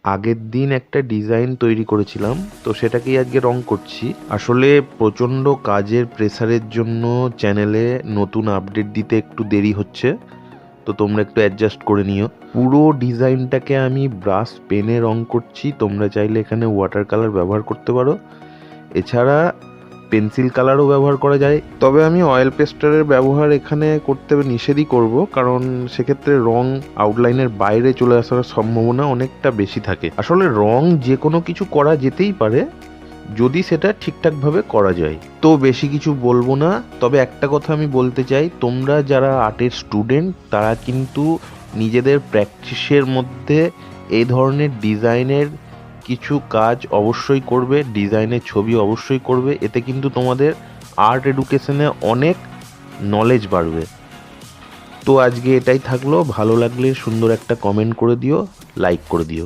আগের দিন একটা ডিজাইন তৈরি করেছিলাম, তো সেটাকেই আজকে রং করছি। আসলে প্রচণ্ড কাজের প্রেসারের জন্য চ্যানেলে নতুন আপডেট দিতে একটু দেরি হচ্ছে, তো তোমরা একটু অ্যাডজাস্ট করে নিও। পুরো ডিজাইনটাকে আমি ব্রাশ পেনে রং করছি, তোমরা চাইলে এখানে ওয়াটার কালার ব্যবহার করতে পারো, এছাড়া পেন্সিল কালারও ব্যবহার করা যায়। তবে আমি অয়েল পেস্টারের ব্যবহার এখানে করতে নিষেধই করব, কারণ সেক্ষেত্রে রং আউটলাইনের বাইরে চলে আসার সম্ভাবনা অনেকটা বেশি থাকে। আসলে রং যে কোনো কিছু করা যেতেই পারে যদি সেটা ঠিকঠাকভাবে করা যায়। তো বেশি কিছু বলবো না, তবে একটা কথা আমি বলতে চাই, তোমরা যারা আর্টের স্টুডেন্ট তারা কিন্তু নিজেদের প্র্যাকটিসের মধ্যে এই ধরনের ডিজাইনের কিছু কাজ অবশ্যই করবে, ডিজাইনের ছবি অবশ্যই করবে। এতে কিন্তু তোমাদের আর্ট এডুকেশনে অনেক নলেজ বাড়বে। তো আজকে এটাই থাকলো, ভালো লাগলে সুন্দর একটা কমেন্ট করে দিও, লাইক করে দিও।